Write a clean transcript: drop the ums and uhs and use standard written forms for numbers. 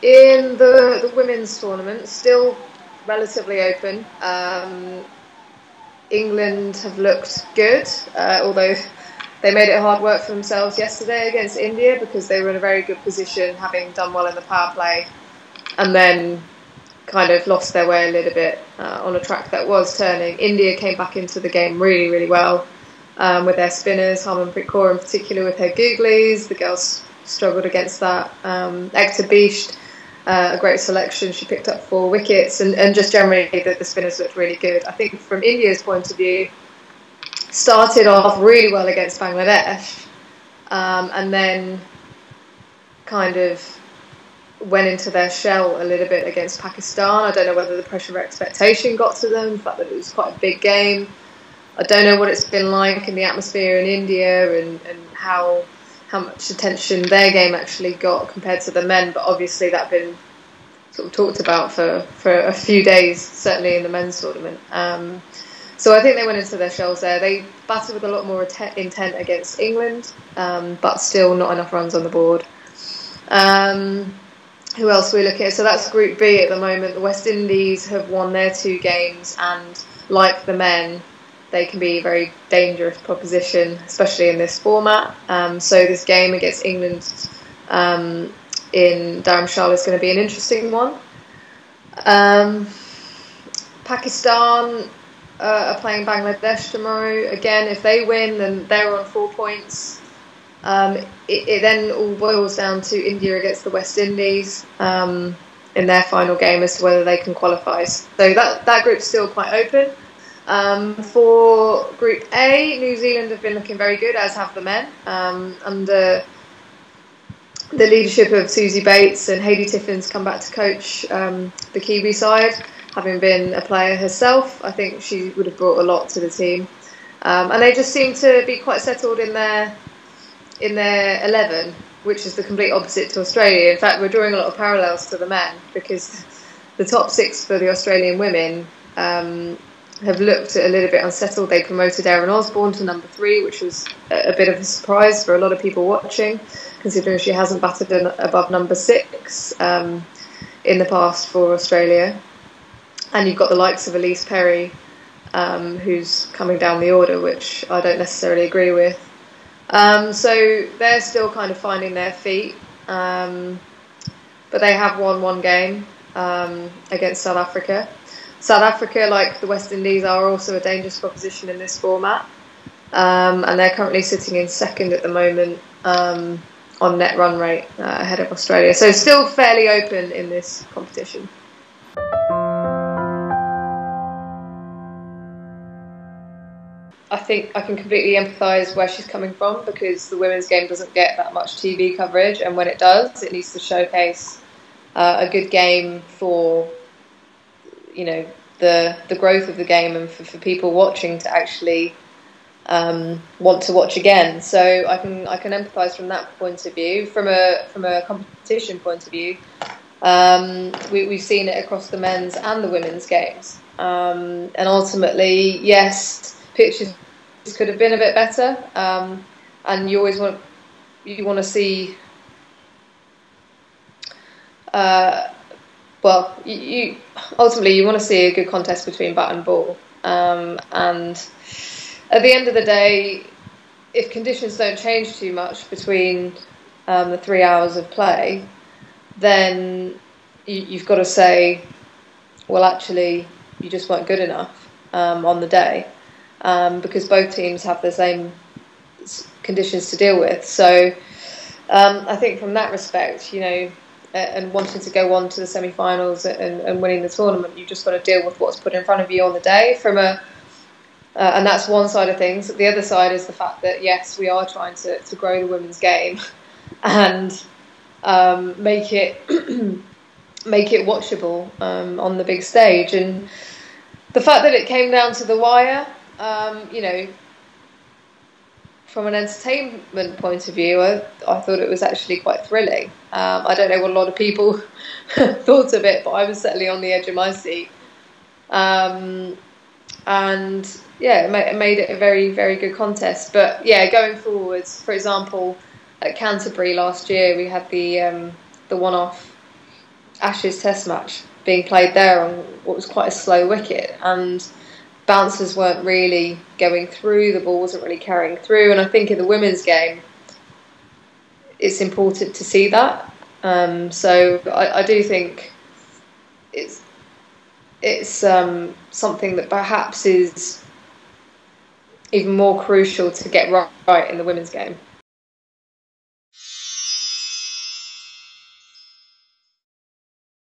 In the women's tournament, still relatively open. England have looked good, although they made it hard work for themselves yesterday against India because they were in a very good position, having done well in the power play, and then kind of lost their way a little bit on a track that was turning. India came back into the game really, really well with their spinners, Harmanpreet Kaur in particular with her googlies. The girls struggled against that. Ekta Bisht, a great selection. She picked up 4 wickets, and just generally the spinners looked really good. I think from India's point of view, started off really well against Bangladesh, and then kind of went into their shell a little bit against Pakistan. I don't know whether the pressure of expectation got to them, the fact that it was quite a big game. I don't know what it's been like in the atmosphere in India and how much attention their game actually got compared to the men, but obviously that had been sort of talked about for a few days, certainly in the men's tournament. So I think they went into their shells there. They batted with a lot more intent against England, but still not enough runs on the board. Who else are we looking at? So that's Group B at the moment. The West Indies have won their 2 games, and like the men, they can be a very dangerous proposition, especially in this format. So this game against England in Dharamshala is going to be an interesting one. Pakistan are playing Bangladesh tomorrow. Again, if they win, then they're on 4 points. It then all boils down to India against the West Indies in their final game as to whether they can qualify. So that group's still quite open. For Group A, New Zealand have been looking very good, as have the men, under the leadership of Susie Bates, and Hayley Tiffin's come back to coach the Kiwi side, having been a player herself. I think she would have brought a lot to the team, and they just seem to be quite settled in their 11, which is the complete opposite to Australia. In fact, we're drawing a lot of parallels to the men, because the top 6 for the Australian women have looked a little bit unsettled. They promoted Erin Osborne to number 3, which was a bit of a surprise for a lot of people watching, considering she hasn't batted above number 6 in the past for Australia. And you've got the likes of Elise Perry, who's coming down the order, which I don't necessarily agree with. So they're still kind of finding their feet, but they have won 1 game against South Africa. South Africa, like the West Indies, are also a dangerous proposition in this format, and they're currently sitting in 2nd at the moment on net run rate ahead of Australia. So still fairly open in this competition. I think I can completely empathise where she's coming from, because the women's game doesn't get that much TV coverage, and when it does, it needs to showcase a good game for, you know, the growth of the game, and for people watching to actually want to watch again. So I can empathise from that point of view. From a competition point of view, we've seen it across the men's and the women's games, and ultimately, yes, pitches could have been a bit better, and you always want to see. You ultimately you want to see a good contest between bat and ball, and at the end of the day, if conditions don't change too much between the 3 hours of play, then you've got to say, well, actually, you just weren't good enough on the day, because both teams have the same conditions to deal with. So I think from that respect, you know, and wanting to go on to the semi-finals and winning the tournament, you've just got to deal with what's put in front of you on the day. And that's one side of things. The other side is the fact that, yes, we are trying to grow the women's game and make it watchable on the big stage. And the fact that it came down to the wire, you know, from an entertainment point of view, I thought it was actually quite thrilling. I don't know what a lot of people thought of it, but I was certainly on the edge of my seat. And yeah, it made it a very, very good contest. But yeah, going forwards, for example, at Canterbury last year, we had the one-off Ashes Test match being played there on what was quite a slow wicket, and bouncers weren't really going through, the ball wasn't really carrying through, and I think in the women's game it's important to see that. So I do think it's something that perhaps is even more crucial to get right in the women's game.